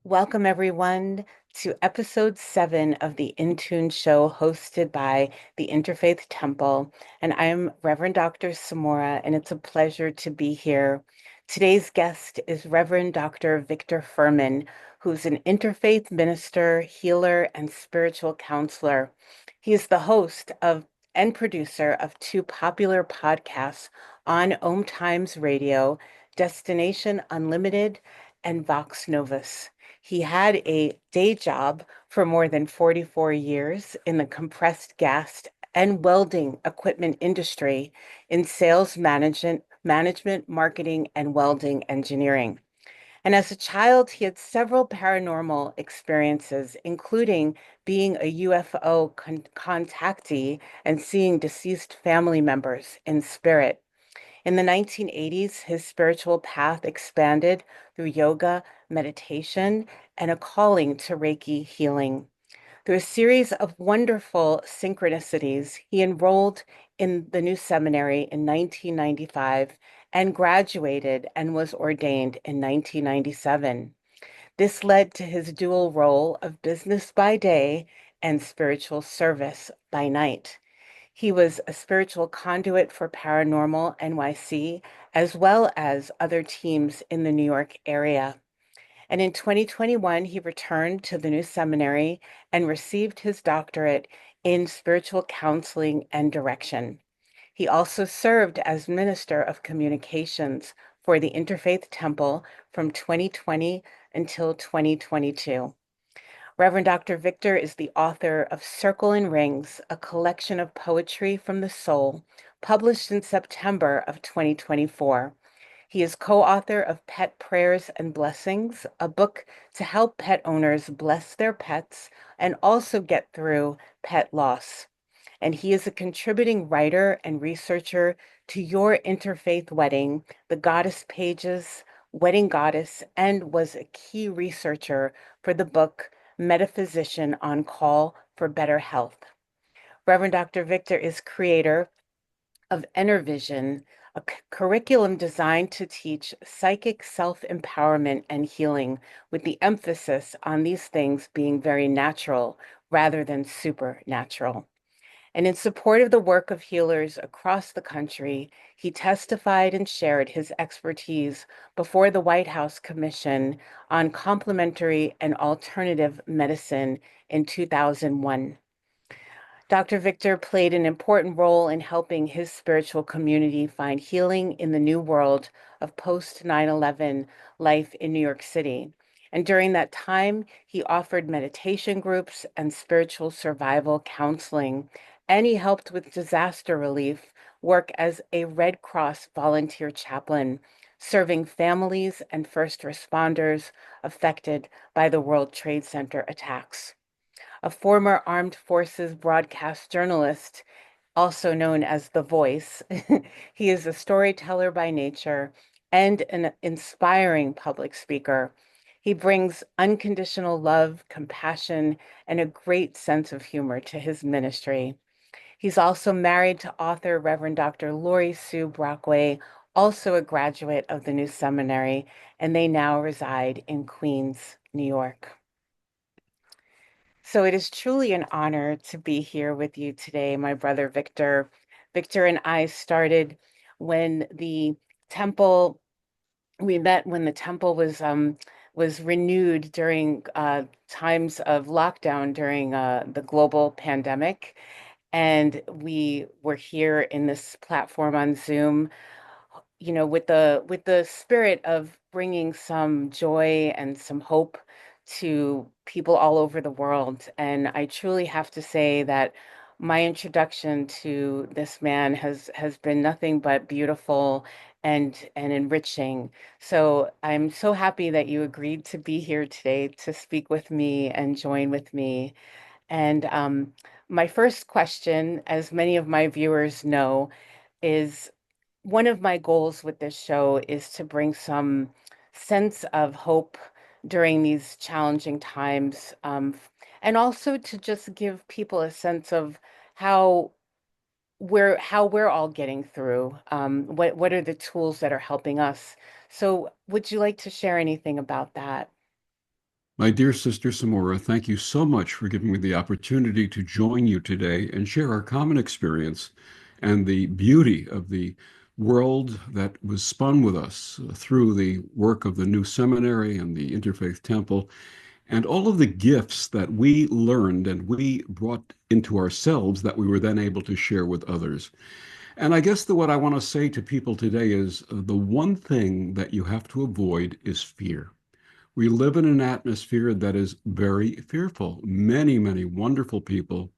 Welcome, everyone, to episode 7 of the Intune Show hosted by the Interfaith Temple. And I'm Reverend Dr. Samora, and it's a pleasure to be here. Today's guest is Reverend Dr. Victor Fuhrman, who's an interfaith minister, healer, and spiritual counselor. He is the host of and producer of two popular podcasts on OmTimes Radio, Destination Unlimited and Vox Novus. He had a day job for more than 44 years in the compressed gas and welding equipment industry in sales management, marketing, and welding engineering. And as a child, he had several paranormal experiences, including being a UFO contactee and seeing deceased family members in spirit. In the 1980s, his spiritual path expanded through yoga, meditation, and a calling to Reiki healing. Through a series of wonderful synchronicities, he enrolled in the new seminary in 1995 and graduated and was ordained in 1997. This led to his dual role of business by day and spiritual service by night. He was a spiritual conduit for Paranormal NYC, as well as other teams in the New York area. And in 2021, he returned to the new seminary and received his doctorate in spiritual counseling and direction. He also served as Minister of Communications for the Interfaith Temple from 2020 until 2022. Reverend Dr. Victor is the author of Circle and Rings, a collection of poetry from the soul, published in September of 2024. He is co-author of Pet Prayers and Blessings, a book to help pet owners bless their pets and also get through pet loss. And he is a contributing writer and researcher to Your Interfaith Wedding, the Goddess Pages, Wedding Goddess, and was a key researcher for the book Metaphysician on Call for Better Health. Reverend Dr. Victor is creator of Enervision, a curriculum designed to teach psychic self-empowerment and healing, with the emphasis on these things being very natural rather than supernatural. And in support of the work of healers across the country, he testified and shared his expertise before the White House Commission on Complementary and Alternative Medicine in 2001. Dr. Victor played an important role in helping his spiritual community find healing in the new world of post 9/11 life in New York City. And during that time, he offered meditation groups and spiritual survival counseling, and he helped with disaster relief work as a Red Cross volunteer chaplain, serving families and first responders affected by the World Trade Center attacks. A former armed forces broadcast journalist, also known as The Voice. He is a storyteller by nature and an inspiring public speaker. He brings unconditional love, compassion, and a great sense of humor to his ministry. He's also married to author Reverend Dr. Lori Sue Brockway, also a graduate of the new seminary, and they now reside in Queens, New York. So it is truly an honor to be here with you today, my brother Victor. Victor and I started when the temple, we met when the temple was renewed during times of lockdown during the global pandemic. And we were here in this platform on Zoom, with the spirit of bringing some joy and some hope to people all over the world. And I truly have to say that my introduction to this man has been nothing but beautiful and enriching. So I'm so happy that you agreed to be here today to speak with me and join with me. And my first question, as many of my viewers know, is one of my goals with this show is to bring some sense of hope during these challenging times, and also to just give people a sense of how we're all getting through. What are the tools that are helping us? So, would you like to share anything about that? My dear sister Samora, thank you so much for giving me the opportunity to join you today and share our common experience and the beauty of the world that was spun with us through the work of the new seminary and the Interfaith Temple, and all of the gifts that we learned and we brought into ourselves that we were then able to share with others. And I guess what I want to say to people today is the one thing that you have to avoid is fear. We live in an atmosphere that is very fearful. Many, many wonderful people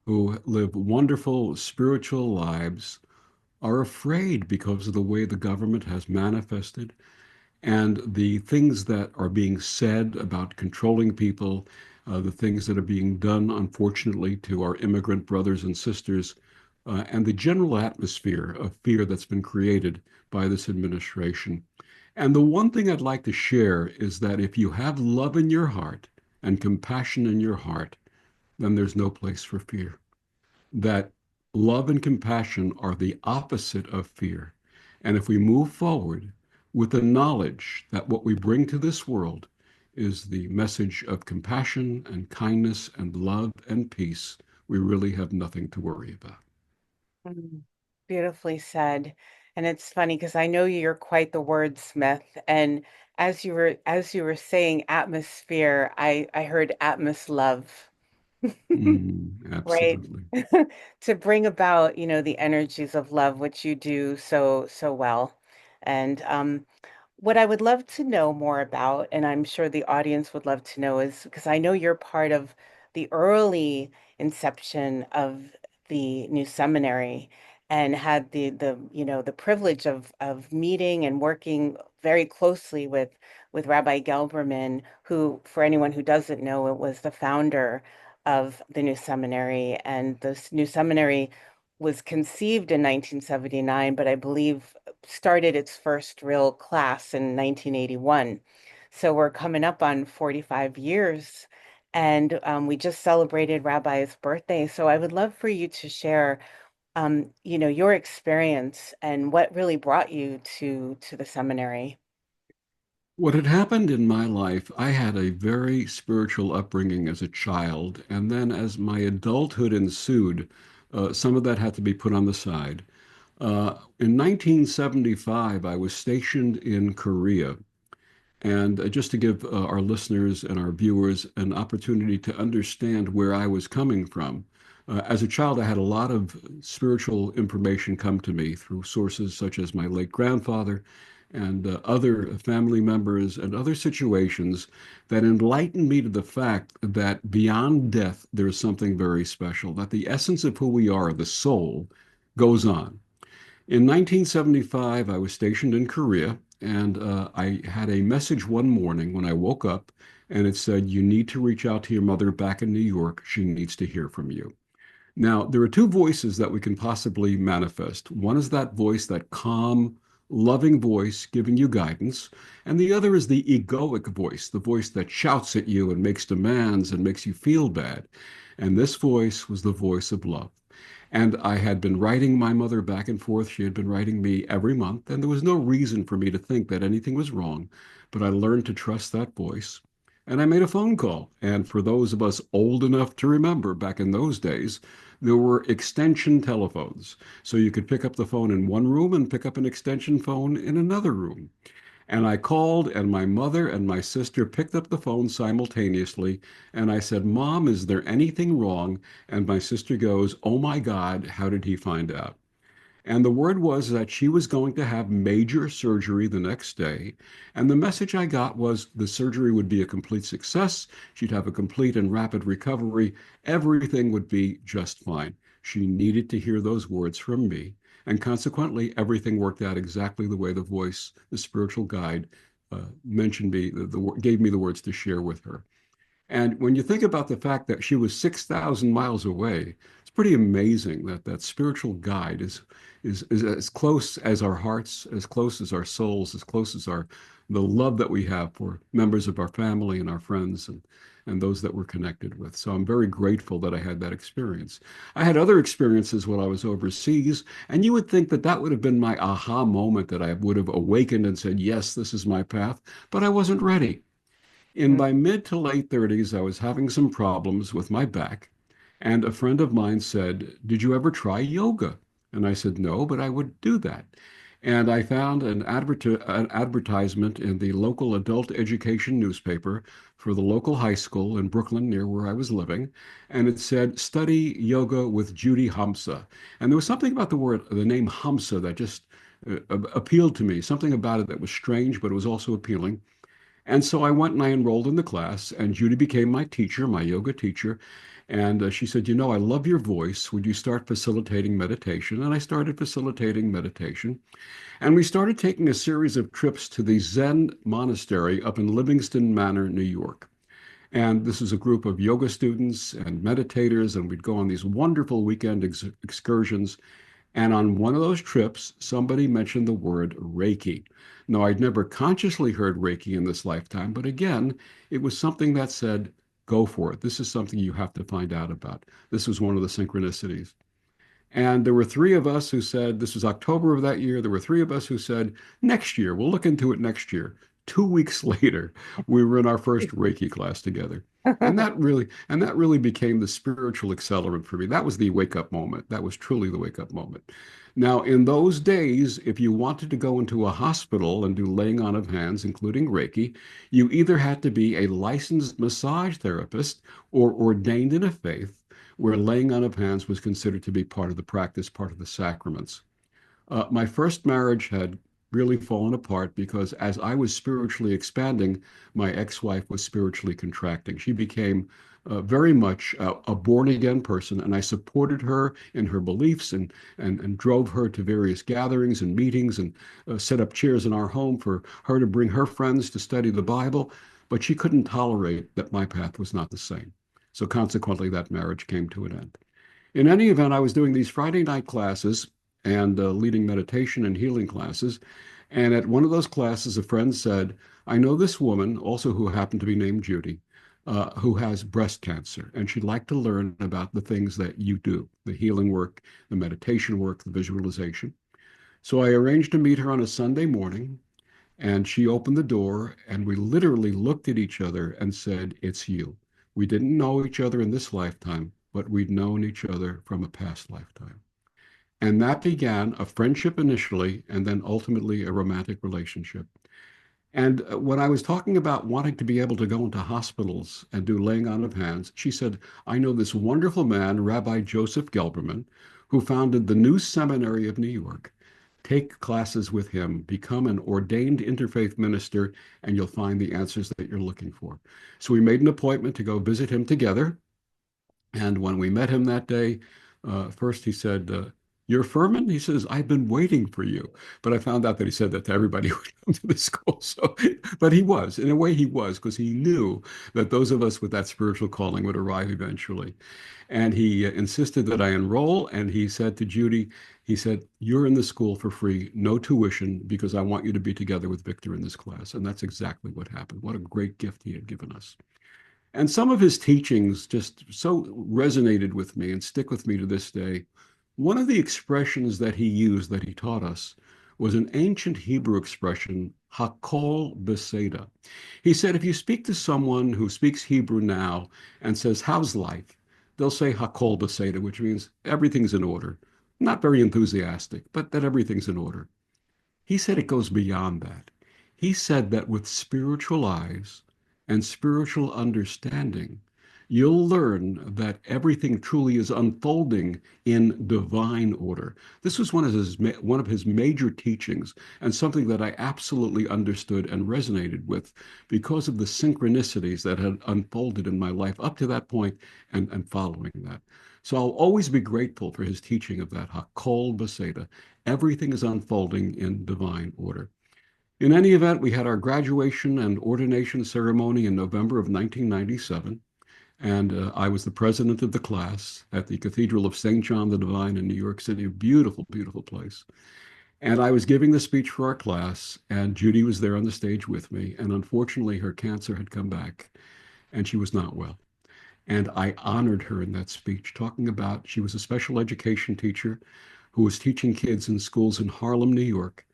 who live wonderful spiritual lives are afraid because of the way the government has manifested and the things that are being said about controlling people, the things that are being done, unfortunately, to our immigrant brothers and sisters, and the general atmosphere of fear that's been created by this administration. And the one thing I'd like to share is that if you have love in your heart and compassion in your heart, then there's no place for fear. That love and compassion are the opposite of fear. And if we move forward with the knowledge that what we bring to this world is the message of compassion and kindness and love and peace, we really have nothing to worry about. Mm, beautifully said. And it's funny because I know you're quite the wordsmith. And as you were saying atmosphere, I heard atmos love. Right. Absolutely. To bring about, the energies of love, which you do so well. And what I would love to know more about, and I'm sure the audience would love to know, is because I know you're part of the early inception of the new seminary and had the privilege of meeting and working very closely with Rabbi Gelberman, who, for anyone who doesn't know, it was the founder of the new seminary. And this new seminary was conceived in 1979, but I believe started its first real class in 1981. So we're coming up on 45 years, and we just celebrated Rabbi's birthday. So I would love for you to share, your experience and what really brought you to the seminary. What had happened in my life, I had a very spiritual upbringing as a child, and then as my adulthood ensued, some of that had to be put on the side. In 1975, I was stationed in Korea, and just to give our listeners and our viewers an opportunity to understand where I was coming from. As a child, I had a lot of spiritual information come to me through sources such as my late grandfather and other family members and other situations that enlightened me to the fact that beyond death, there is something very special, that the essence of who we are, the soul, goes on. In 1975, I was stationed in Korea, and I had a message one morning when I woke up, and it said, "You need to reach out to your mother back in New York. She needs to hear from you." Now, there are two voices that we can possibly manifest. One is that voice, that calm, loving voice giving you guidance, and the other is the egoic voice, the voice that shouts at you and makes demands and makes you feel bad. And this voice was the voice of love. And I had been writing my mother back and forth. She had been writing me every month, and there was no reason for me to think that anything was wrong. But I learned to trust that voice. And I made a phone call. And for those of us old enough to remember, back in those days, there were extension telephones. So you could pick up the phone in one room and pick up an extension phone in another room. And I called, and my mother and my sister picked up the phone simultaneously. And I said, "Mom, is there anything wrong?" And my sister goes, "Oh my God, how did he find out?" And the word was that she was going to have major surgery the next day. And the message I got was the surgery would be a complete success. She'd have a complete and rapid recovery. Everything would be just fine. She needed to hear those words from me. And consequently, everything worked out exactly the way the voice, the spiritual guide, mentioned me, gave me the words to share with her. And when you think about the fact that she was 6,000 miles away, it's pretty amazing that that spiritual guide is as close as our hearts, as close as our souls, as close as our the love that we have for members of our family and our friends and those that we're connected with. So I'm very grateful that I had that experience. I had other experiences when I was overseas, and you would think that that would have been my aha moment that I would have awakened and said, "Yes, this is my path," but I wasn't ready. In my mid to late 30s, I was having some problems with my back, and a friend of mine said, "Did you ever try yoga?" And I said, "No, but I would do that." And I found an advertisement in the local adult education newspaper for the local high school in Brooklyn, near where I was living. And it said, "Study yoga with Judy Hamsa." And there was something about the name Hamsa that just appealed to me, something about it that was strange, but it was also appealing. And so I went and I enrolled in the class, and Judy became my teacher, my yoga teacher. And she said, I love your voice. Would you start facilitating meditation? And I started facilitating meditation. And we started taking a series of trips to the Zen monastery up in Livingston Manor, New York. And this is a group of yoga students and meditators, and we'd go on these wonderful weekend excursions. And on one of those trips, somebody mentioned the word Reiki. Now, I'd never consciously heard Reiki in this lifetime, but again, it was something that said, go for it. This is something you have to find out about. This was one of the synchronicities. And there were three of us who said, this was October of that year. There were three of us who said, next year, we'll look into it next year. 2 weeks later, we were in our first Reiki class together. And that really became the spiritual accelerant for me. That was the wake up moment. That was truly the wake up moment. Now, in those days, if you wanted to go into a hospital and do laying on of hands, including Reiki, you either had to be a licensed massage therapist or ordained in a faith where laying on of hands was considered to be part of the practice, part of the sacraments. My first marriage had really fallen apart because as I was spiritually expanding, my ex-wife was spiritually contracting. She became very much a born again person, and I supported her in her beliefs and drove her to various gatherings and meetings and set up chairs in our home for her to bring her friends to study the Bible. But she couldn't tolerate that my path was not the same. So consequently, that marriage came to an end. In any event, I was doing these Friday night classes and leading meditation and healing classes. And at one of those classes, a friend said, I know this woman, also who happened to be named Judy, who has breast cancer, and she'd like to learn about the things that you do, the healing work, the meditation work, the visualization. So I arranged to meet her on a Sunday morning, and she opened the door, and we literally looked at each other and said, It's you. We didn't know each other in this lifetime, but we'd known each other from a past lifetime. And that began a friendship initially, and then ultimately a romantic relationship. And when I was talking about wanting to be able to go into hospitals and do laying on of hands, she said, I know this wonderful man, Rabbi Joseph Gelberman, who founded the new Seminary of New York. Take classes with him, become an ordained interfaith minister, and you'll find the answers that you're looking for. So we made an appointment to go visit him together. And when we met him that day, first he said, You're Fuhrman? He says, I've been waiting for you. But I found out that he said that to everybody who would come to the school. So, but he was, in a way, he was, because he knew that those of us with that spiritual calling would arrive eventually. And he insisted that I enroll. And he said to Judy, he said, You're in the school for free, no tuition, because I want you to be together with Victor in this class. And that's exactly what happened. What a great gift he had given us. And some of his teachings just so resonated with me and stick with me to this day. One of the expressions that he used, that he taught us, was an ancient Hebrew expression, hakol beseda. He said, if you speak to someone who speaks Hebrew now and says, how's life? They'll say hakol beseda, which means everything's in order. Not very enthusiastic, but that everything's in order. He said it goes beyond that. He said that with spiritual eyes and spiritual understanding, you'll learn that everything truly is unfolding in divine order. This was one of his major teachings, and something that I absolutely understood and resonated with because of the synchronicities that had unfolded in my life up to that point and following that. So I'll always be grateful for his teaching of that Hakol Baseda. Everything is unfolding in divine order. In any event, we had our graduation and ordination ceremony in November of 1997, and I was the president of the class at the Cathedral of St. John the Divine in New York City, a beautiful, beautiful place. And I was giving the speech for our class, and Judy was there on the stage with me, and unfortunately, her cancer had come back, and she was not well. And I honored her in that speech, talking about she was a special education teacher who was teaching kids in schools in Harlem, New York,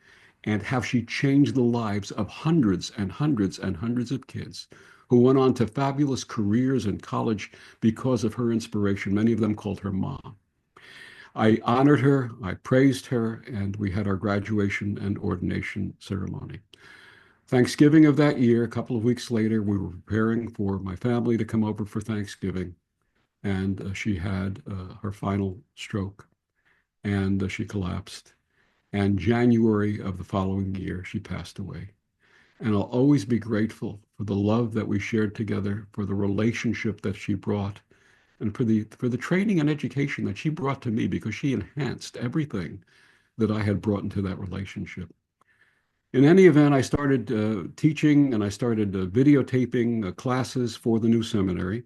and how she changed the lives of hundreds and hundreds and hundreds of kids who went on to fabulous careers in college because of her inspiration. Many of them called her mom. I honored her, I praised her, and we had our graduation and ordination ceremony. Thanksgiving of that year, a couple of weeks later, we were preparing for my family to come over for Thanksgiving, and she had her final stroke, and she collapsed. And January of the following year, she passed away. And I'll always be grateful for the love that we shared together, for the relationship that she brought, and for the training and education that she brought to me because she enhanced everything that I had brought into that relationship. In any event, I started teaching and I started videotaping classes for the new seminary.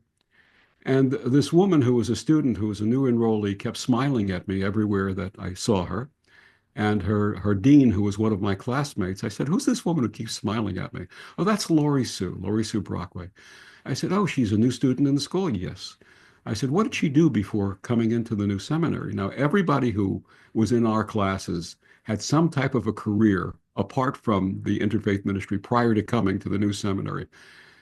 And this woman who was a student, who was a new enrollee, kept smiling at me everywhere that I saw her. And her dean, who was one of my classmates, I said, "Who's this woman who keeps smiling at me?" "Oh, that's Lori Sue Brockway." I said, "Oh, she's a new student in the school." "Yes." I said, "What did she do before coming into the new seminary?" Now, everybody who was in our classes had some type of a career apart from the interfaith ministry prior to coming to the new seminary.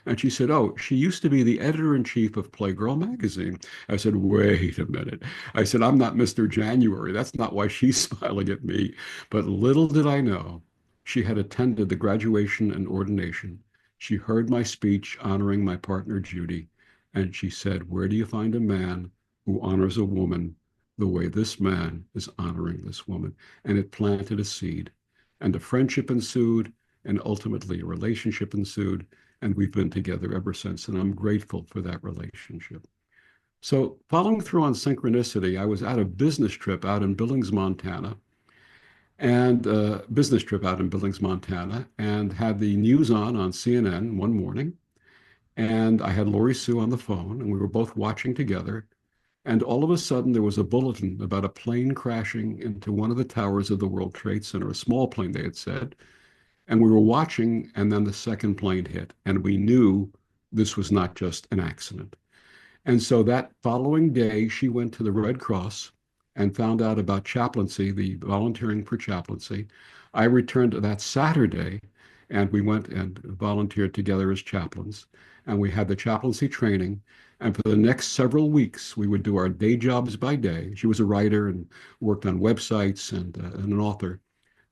And she said, "Oh, she used to be the editor-in-chief of Playgirl magazine." I said, "Wait a minute." I said, "I'm not Mr. January. That's not why she's smiling at me." But little did I know, she had attended the graduation and ordination. She heard my speech honoring my partner, Judy, and she said, "Where do you find a man who honors a woman the way this man is honoring this woman?" And it planted a seed. And a friendship ensued, and ultimately a relationship ensued. And we've been together ever since, and I'm grateful for that relationship. So, following through on synchronicity, I was at a business trip out in Billings, Montana, and business trip out in Billings, Montana, and had the news on CNN one morning. And I had Lori Sue on the phone, and we were both watching together. And all of a sudden, there was a bulletin about a plane crashing into one of the towers of the World Trade Center, a small plane, they had said. And we were watching, and then the second plane hit, and we knew this was not just an accident. And so that following day, she went to the Red Cross and found out about chaplaincy, the volunteering for chaplaincy. I returned that Saturday, and we went and volunteered together as chaplains. And we had the chaplaincy training. And for the next several weeks, we would do our day jobs by day. She was a writer and worked on websites and an author.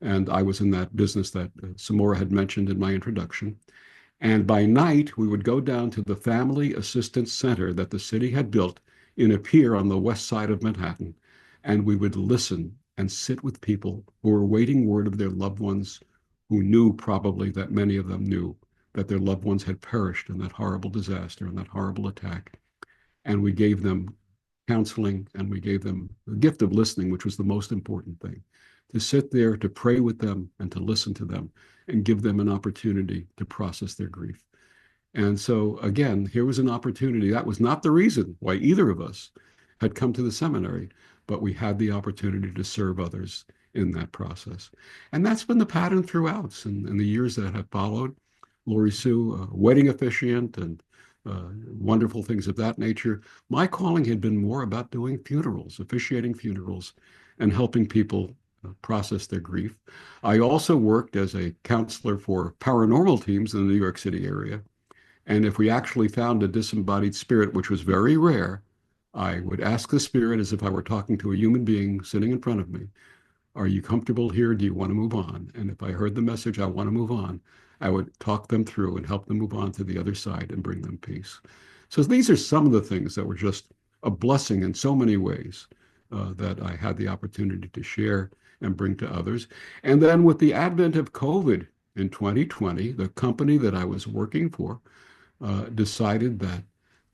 And I was in that business that Samora had mentioned in my introduction. And by night, we would go down to the Family Assistance Center that the city had built in a pier on the west side of Manhattan. And we would listen and sit with people who were waiting word of their loved ones, who knew probably that many of them knew that their loved ones had perished in that horrible disaster and that horrible attack. And we gave them counseling and we gave them the gift of listening, which was the most important thing, to sit there, to pray with them and to listen to them and give them an opportunity to process their grief. And so, again, here was an opportunity. That was not the reason why either of us had come to the seminary, but we had the opportunity to serve others in that process. And that's been the pattern throughout. In the years that have followed, Lori Sue, a wedding officiant, and wonderful things of that nature. My calling had been more about doing funerals, officiating funerals, and helping people process their grief. I also worked as a counselor for paranormal teams in the New York City area. And if we actually found a disembodied spirit, which was very rare, I would ask the spirit as if I were talking to a human being sitting in front of me, "Are you comfortable here? Do you want to move on?" And if I heard the message, "I want to move on," I would talk them through and help them move on to the other side and bring them peace. So these are some of the things that were just a blessing in so many ways that I had the opportunity to share and bring to others. And then with the advent of COVID in 2020, the company that I was working for decided that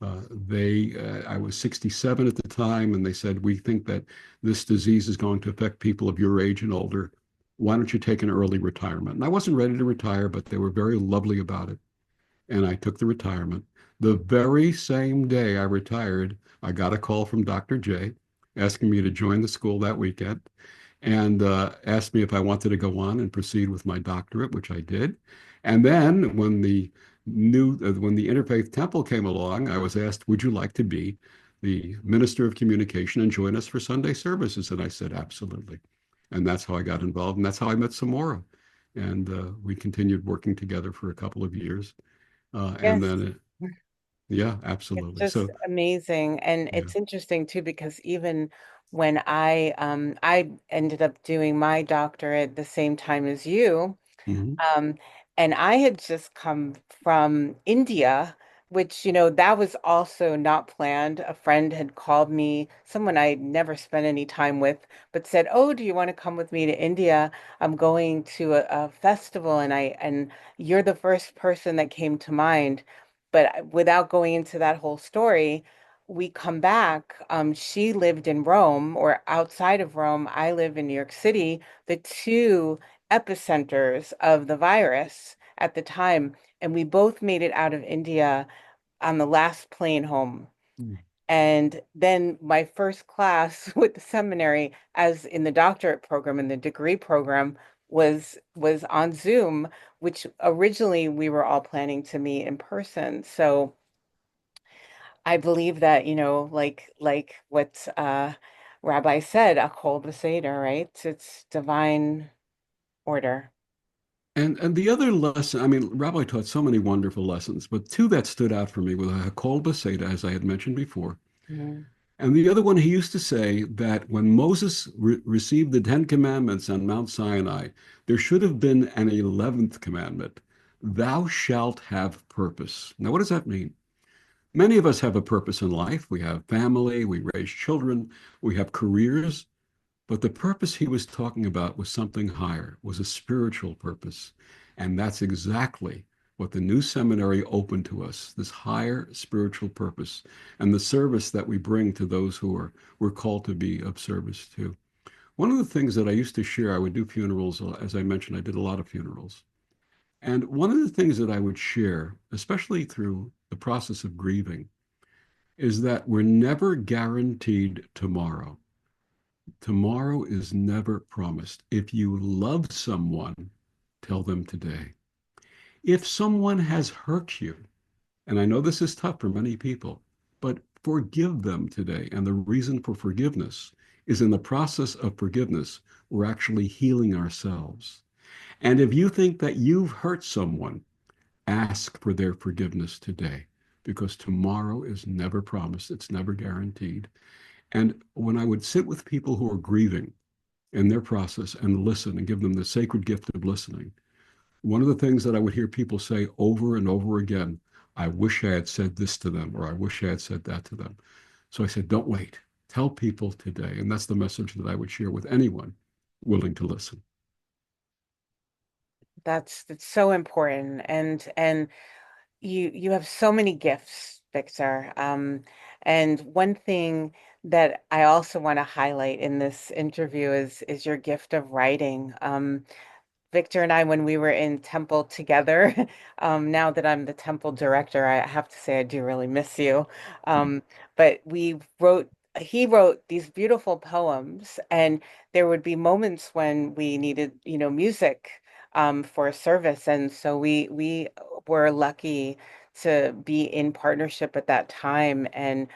I was 67 at the time, and they said, "We think that this disease is going to affect people of your age and older. Why don't you take an early retirement?" And I wasn't ready to retire, but they were very lovely about it. And I took the retirement. The very same day I retired, I got a call from Dr. J asking me to join the school that weekend and asked me if I wanted to go on and proceed with my doctorate, which I did. And then when the Interfaith Temple came along, I was asked, "Would you like to be the minister of communication and join us for Sunday services?" And I said, "Absolutely." And that's how I got involved, and that's how I met Samora. And we continued working together for a couple of years. And Yes. then Yeah, It's absolutely. just So, amazing. And yeah. it's interesting too, because even when I ended up doing my doctorate the same time as you, Mhm. um, and I had just come from India, which, that was also not planned. A friend had called me, someone I never spent any time with, but said, "Oh, do you want to come with me to India? I'm going to a festival, and you're the first person that came to mind." But without going into that whole story, we come back. She lived in Rome or outside of Rome. I live in New York City. The two epicenters of the virus at the time. And we both made it out of India on the last plane home. Mm. And then my first class with the seminary, as in the doctorate program and the degree program, was on Zoom, which originally we were all planning to meet in person. So I believe that, like what Rabbi said, a kol b'seder, right? It's divine order. And the other lesson, I mean, Rabbi taught so many wonderful lessons, but two that stood out for me were the Hakol Baseda, as I had mentioned before. Mhm. And the other one, he used to say that when Moses received the Ten Commandments on Mount Sinai, there should have been an 11th commandment. Thou shalt have purpose. Now, what does that mean? Many of us have a purpose in life. We have family, we raise children, we have careers. But the purpose he was talking about was something higher, was a spiritual purpose. And that's exactly what the new seminary opened to us, this higher spiritual purpose and the service that we bring to those who are we're called to be of service to. One of the things that I used to share, I would do funerals, as I mentioned, I did a lot of funerals. And one of the things that I would share, especially through the process of grieving, is that we're never guaranteed tomorrow. Tomorrow is never promised. If you love someone, tell them today. If someone has hurt you, and I know this is tough for many people, but forgive them today. And the reason for forgiveness is in the process of forgiveness, we're actually healing ourselves. And if you think that you've hurt someone, ask for their forgiveness today because tomorrow is never promised, it's never guaranteed. And when I would sit with people who are grieving, in their process and listen and give them the sacred gift of listening. One of the things that I would hear people say over and over again, I wish I had said this to them, or I wish I had said that to them. So I said, don't wait. Tell people today. And that's the message that I would share with anyone willing to listen. That's so important. And you have so many gifts, Victor. And one thing that I also want to highlight in this interview is your gift of writing. Victor and I, when we were in Temple together, now that I'm the Temple director, I have to say I do really miss you. Um, but he wrote these beautiful poems, and there would be moments when we needed, music for a service, and so we were lucky to be in partnership at that time, and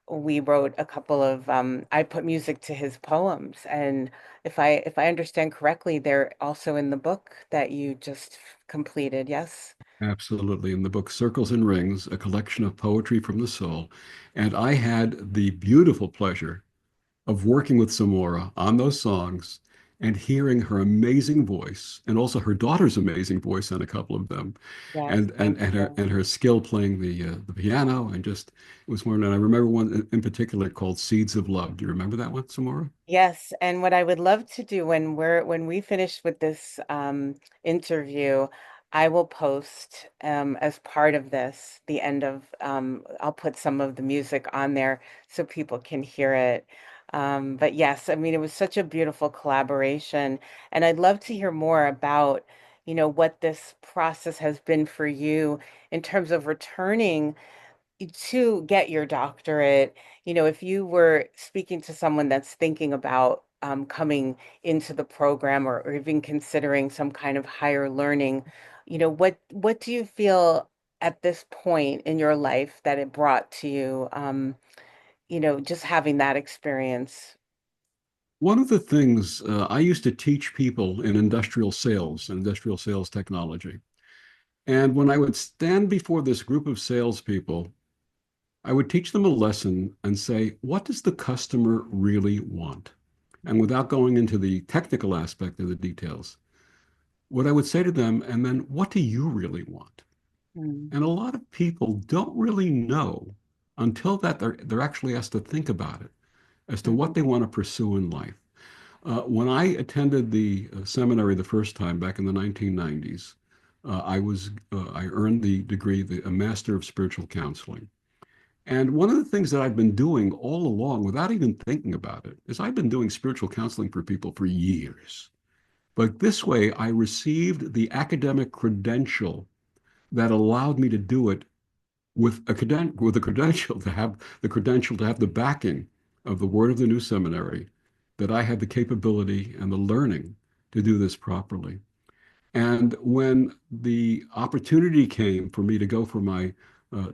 we wrote a couple of I put music to his poems, and if I understand correctly, they're also in the book that you just completed, yes? Absolutely. In the book Circles and Rings, a collection of poetry from the soul. And I had the beautiful pleasure of working with Samora on those songs and hearing her amazing voice and also her daughter's amazing voice on a couple of them Yes, and thank you. her skill playing the piano and just it was one and I remember one in particular called Seeds of Love. Do you remember that one, Samora? Yes, and what I would love to do when we finish with this interview, I will post as part of this the end of I'll put some of the music on there so people can hear it. But yes, I mean it was such a beautiful collaboration, and I'd love to hear more about, what this process has been for you in terms of returning to get your doctorate, if you were speaking to someone that's thinking about coming into the program or even considering some kind of higher learning, what do you feel at this point in your life that it brought to you, just having that experience? One of the things I used to teach people in industrial sales and industrial sales technology. And when I would stand before this group of salespeople, I would teach them a lesson and say, what does the customer really want? And without going into the technical aspect of the details, what I would say to them, and then what do you really want? Mm, And a lot of people don't really know until that they're actually asked to think about it as to what mhm, they want to pursue in life. When I attended the seminary the first time back in the 1990s, I earned the degree, a Master of Spiritual Counseling. And one of the things that I've been doing all along, without even thinking about it, is I've been doing spiritual counseling for people for years. But this way, I received the academic credential that allowed me to do it with a credential to have the backing of the word of the new seminary, that I had the capability and the learning to do this properly. And when the opportunity came for me to go for my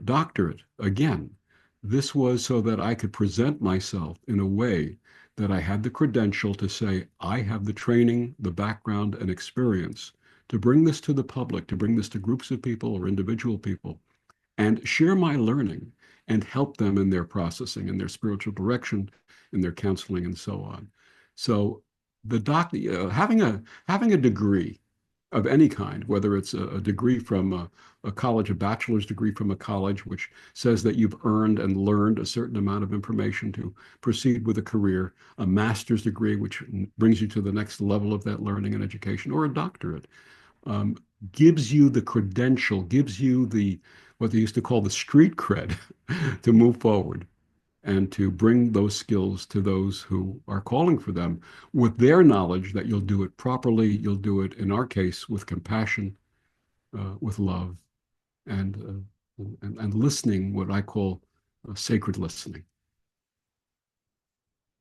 doctorate again, this was so that I could present myself in a way that I had the credential to say, I have the training, the background, and experience to bring this to the public, to bring this to groups of people or individual people, and share my learning and help them in their processing, in their spiritual direction, in their counseling, and so on. So the having a degree of any kind, whether it's a degree from a college, a bachelor's degree from a college, which says that you've earned and learned a certain amount of information to proceed with a career, a master's degree, which brings you to the next level of that learning and education, or a doctorate, um, gives you the credential, gives you the what they used to call the street cred to move forward and to bring those skills to those who are calling for them with their knowledge that you'll do it properly. You'll do it, in our case, with compassion, with love, and listening, what I call sacred listening.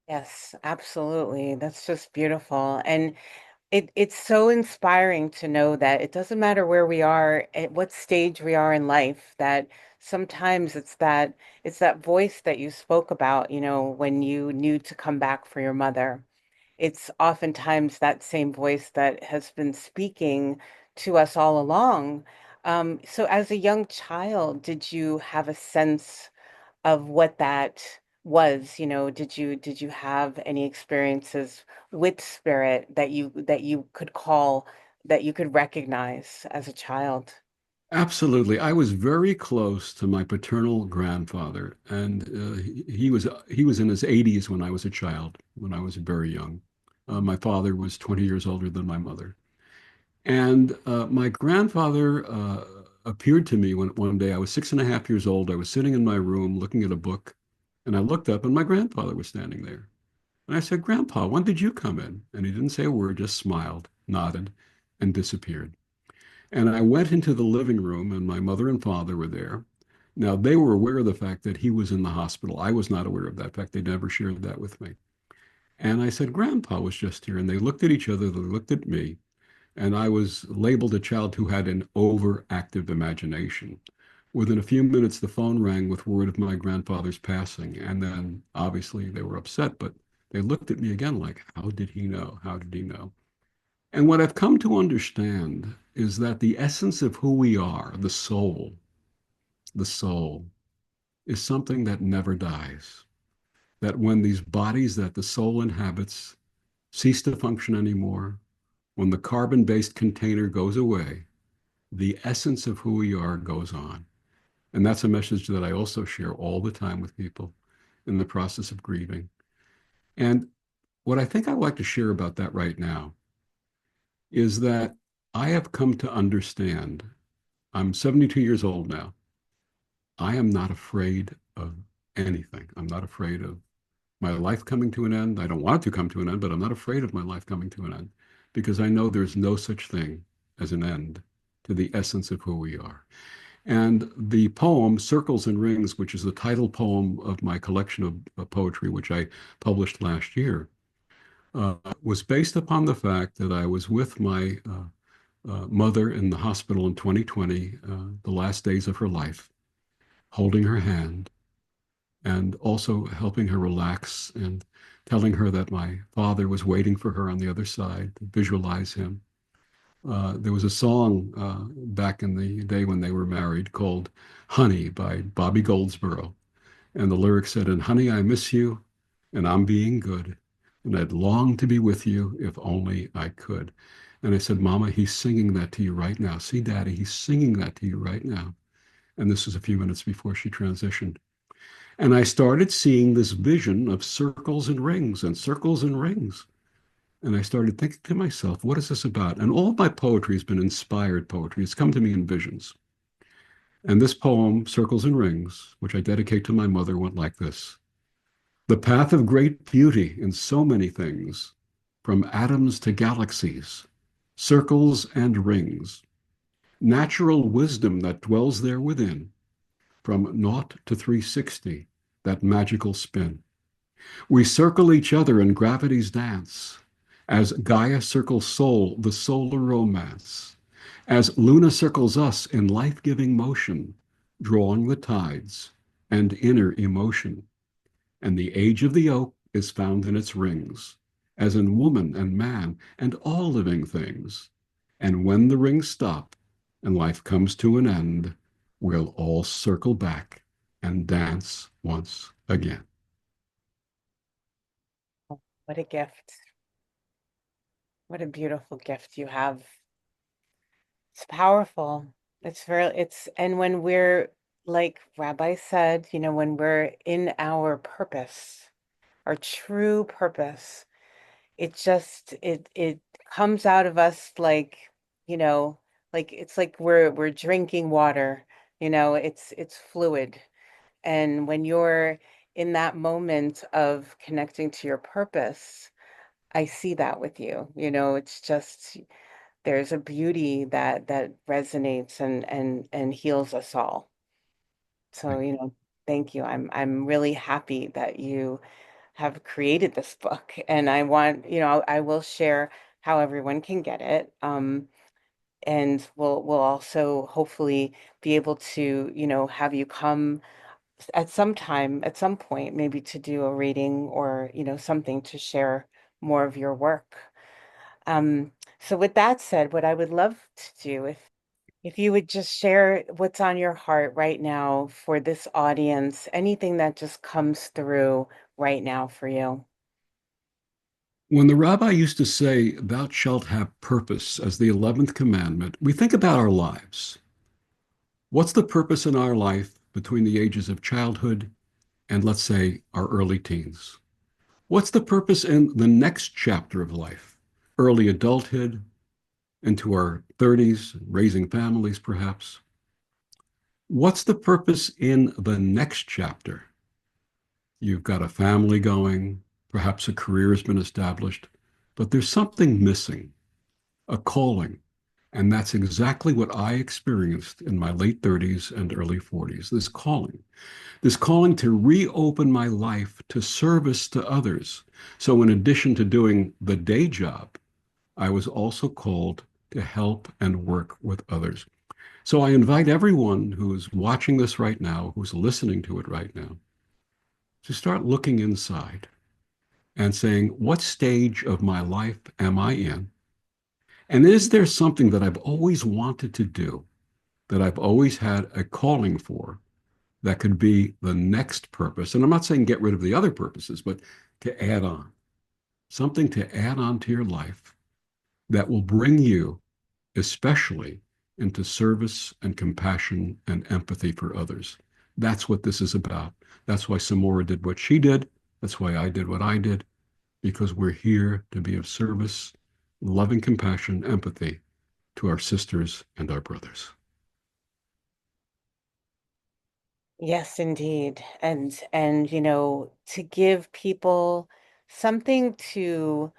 yes, absolutely. That's just beautiful. And it's so inspiring to know that it doesn't matter where we are, at what stage we are in life, that sometimes it's that voice that you spoke about, when you knew to come back for your mother. It's oftentimes that same voice that has been speaking to us all along. So as a young child, did you have a sense of what that was? Did you have any experiences with spirit that you could call, that you could recognize as a child? Absolutely. I was very close to my paternal grandfather, and he was in his 80s when I was a child, when I was very young. My father was 20 years older than my mother. And my grandfather appeared to me one day. I was 6.5 years old. I was sitting in my room looking at a book, and I looked up, and my grandfather was standing there. And I said, Grandpa, when did you come in? And he didn't say a word, just smiled, nodded, and disappeared. And I went into the living room, and my mother and father were there. Now, they were aware of the fact that he was in the hospital. I was not aware of that fact. They never shared that with me. And I said, Grandpa was just here. And they looked at each other, they looked at me, and I was labeled a child who had an overactive imagination. Within a few minutes, the phone rang with word of my grandfather's passing. And then obviously they were upset, but they looked at me again like, how did he know? How did he know? And what I've come to understand is that the essence of who we are, the soul, is something that never dies. That when these bodies that the soul inhabits cease to function anymore, when the carbon-based container goes away, the essence of who we are goes on. And that's a message that I also share all the time with people in the process of grieving. And what I think I'd like to share about that right now is that I have come to understand, I'm 72 years old now. I am not afraid of anything. I'm not afraid of my life coming to an end. I don't want it to come to an end, but I'm not afraid of my life coming to an end because I know there's no such thing as an end to the essence of who we are. And the poem Circles and Rings, which is the title poem of my collection of poetry, which I published last year, was based upon the fact that I was with my mother in the hospital in 2020, the last days of her life, holding her hand and also helping her relax and telling her that my father was waiting for her on the other side to visualize him. There was a song back in the day when they were married called Honey by Bobby Goldsboro. And the lyric said, and honey, I miss you, and I'm being good, and I'd long to be with you if only I could. And I said, Mama, he's singing that to you right now. See, Daddy, he's singing that to you right now. And this was a few minutes before she transitioned. And I started seeing this vision of circles and rings and circles and rings. And I started thinking to myself, what is this about? And all of my poetry has been inspired poetry. It's come to me in visions. And this poem, Circles and Rings, which I dedicate to my mother, went like this. The path of great beauty in so many things, from atoms to galaxies, circles and rings, natural wisdom that dwells there within, from naught to 360, that magical spin. We circle each other in gravity's dance, as Gaia circles Sol, the solar romance, as Luna circles us in life-giving motion, drawing the tides and inner emotion. And the age of the oak is found in its rings, as in woman and man and all living things. And when the rings stop and life comes to an end, we'll all circle back and dance once again. What a gift. What a beautiful gift you have. It's powerful. And when we're, like Rabbi said, when we're in our purpose, our true purpose, it comes out of us you know, like it's like we're drinking water, it's fluid. And when you're in that moment of connecting to your purpose, I see that with you. It's just there's a beauty that resonates and heals us all. So, thank you. I'm really happy that you have created this book, and I want, I will share how everyone can get it. And we'll also hopefully be able to, have you come at some time, at some point, maybe to do a reading or, something to share more of your work. So with that said, what I would love to do, if you would just share what's on your heart right now for this audience, anything that just comes through right now for you. When the rabbi used to say, Thou shalt have purpose as the 11th commandment, we think about our lives. What's the purpose in our life between the ages of childhood and, let's say, our early teens? What's the purpose in the next chapter of life? Early adulthood, into our 30s, raising families perhaps. What's the purpose in the next chapter? You've got a family going, perhaps a career has been established, but there's something missing, a calling. And that's exactly what I experienced in my late 30s and early 40s, this calling to reopen my life to service to others. So, in addition to doing the day job, I was also called to help and work with others. So, I invite everyone who's watching this right now, who's listening to it right now, to start looking inside and saying, what stage of my life am I in? And is there something that I've always wanted to do, that I've always had a calling for, that could be the next purpose? And I'm not saying get rid of the other purposes, but to add on something to add on to your life that will bring you, especially, into service and compassion and empathy for others. That's what this is about. That's why Samora did what she did. That's why I did what I did, because we're here to be of service, loving compassion, empathy to our sisters and our brothers. Yes, indeed. And to give people something to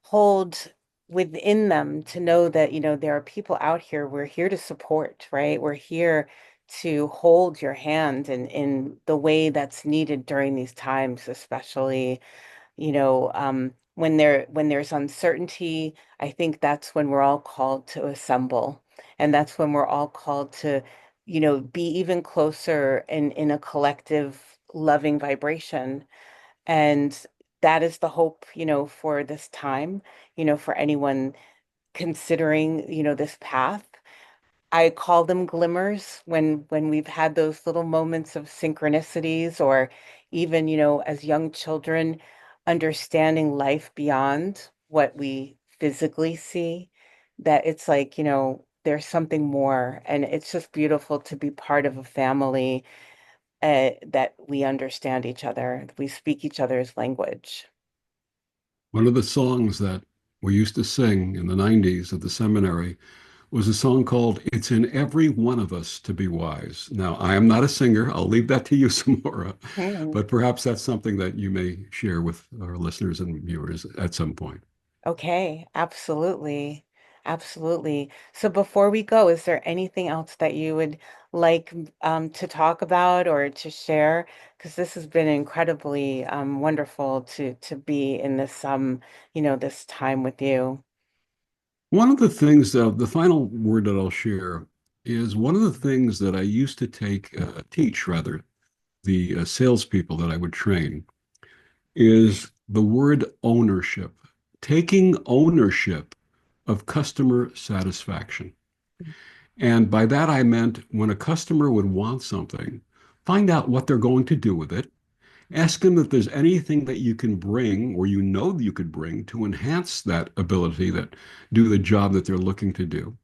hold within them to know that, there are people out here we're here to support, right? We're here to hold your hand in the way that's needed during these times, especially when there's uncertainty. I think that's when we're all called to assemble, and that's when we're all called to, be even closer in a collective loving vibration. And that is the hope, for this time, for anyone considering, this path. I call them glimmers when we've had those little moments of synchronicities, or even, as young children, understanding life beyond what we physically see, that it's like, there's something more. And it's just beautiful to be part of a family that we understand each other, we speak each other's language. One of the songs that we used to sing in the 90s at the seminary was a song called It's in Every One of Us to Be Wise. Now, I am not a singer. I'll leave that to you, Samora, Hmm. but perhaps that's something that you may share with our listeners and viewers at some point. Okay, absolutely. Absolutely. So before we go, is there anything else that you would like to talk about or to share? Because this has been incredibly wonderful to be in this this time with you. One of the things, the final word that I'll share is one of the things that I used to teach rather, the salespeople that I would train is the word ownership, taking ownership of customer satisfaction. And by that, I meant when a customer would want something, find out what they're going to do with it. Ask them if there's anything that you can bring or you know that you could bring to enhance that ability that do the job that they're looking to do.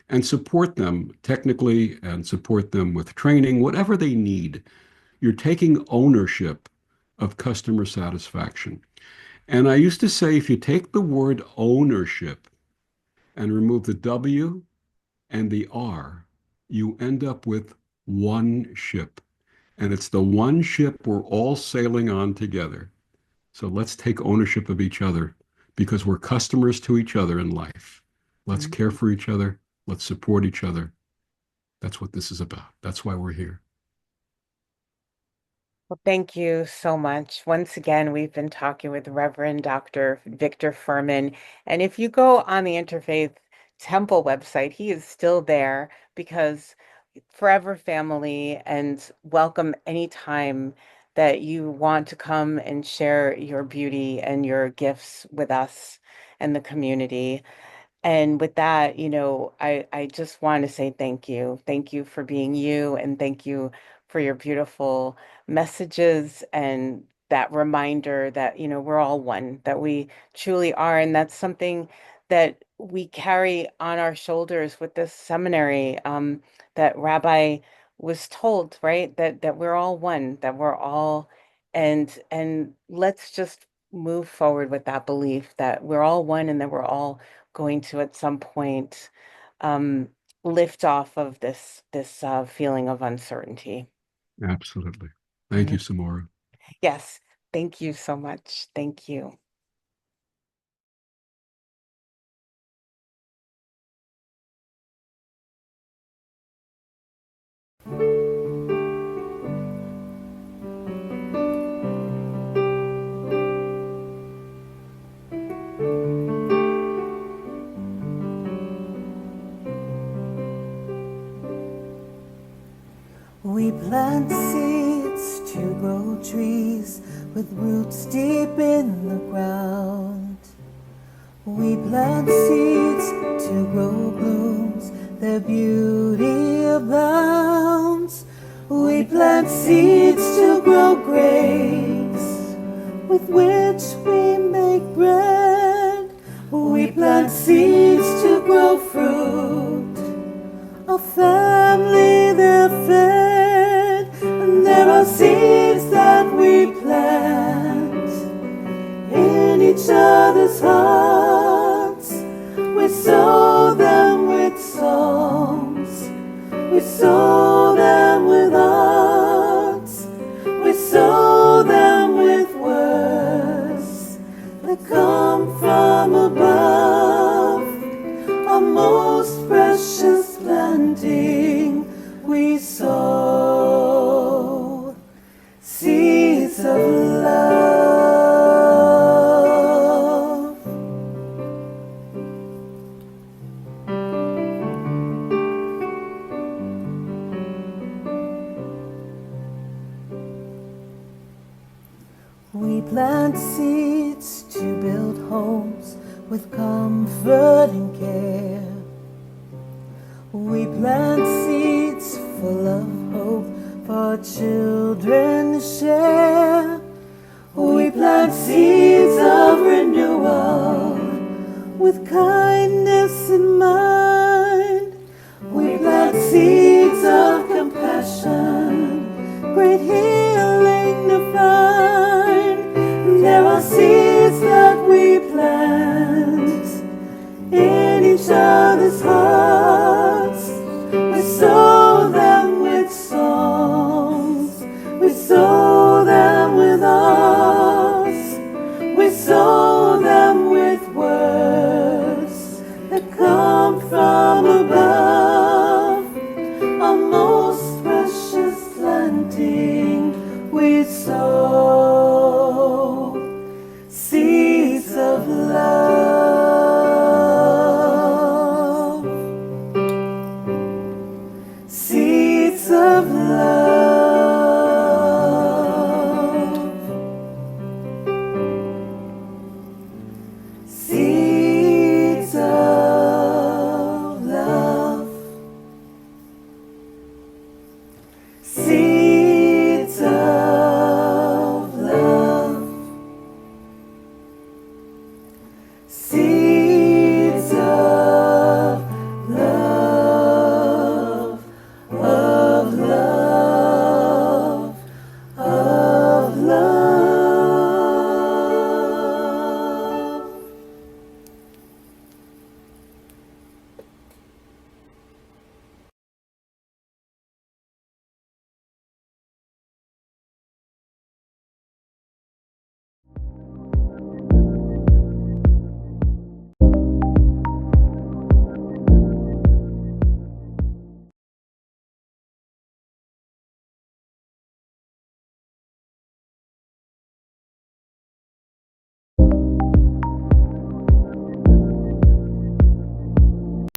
And support them technically and support them with training, whatever they need. You're taking ownership of customer satisfaction. And I used to say if you take the word ownership and remove the W and the R, you end up with one ship. And it's the one ship we're all sailing on together. So let's take ownership of each other because we're customers to each other in life. Let's care Mhm. for each other. Let's support each other. That's what this is about. That's why we're here. Well, thank you so much. Once again, we've been talking with Reverend Dr. Victor Fuhrman. And if you go on the Interfaith Temple website, he is still there because forever family and welcome anytime that you want to come and share your beauty and your gifts with us and the community. And with that, I just want to say thank you. Thank you for being you, and thank you for your beautiful messages and that reminder that, we're all one, that we truly are. And that's something that we carry on our shoulders with this seminary, that Rabbi was told, right? That we're all one, that we're all, and let's just move forward with that belief that we're all one and that we're all going to at some point um, lift off of this feeling of uncertainty. Absolutely. Thank Mhm. you, Samora. Yes, thank you so much. Thank you. We plant seeds to grow trees with roots deep in the ground. We plant seeds to grow blooms, their beauty abounds. We plant seeds to grow grapes with which we make bread. We plant seeds to grow fruit, a family they're fed. And there are seeds that we plant in each other's hearts. We sow them with songs, we sow them with arts, we sow them with words that come from above. A most precious planting we sow, seeds of love. We plant seeds to build homes with comfort and care. We plant children share. We plant seeds of renewal with kindness in mind. We plant seeds of compassion, great healing to find. There are seeds that we plant in each other's hearts. We sow them with songs, we sow them with arts, we sow them with words that come from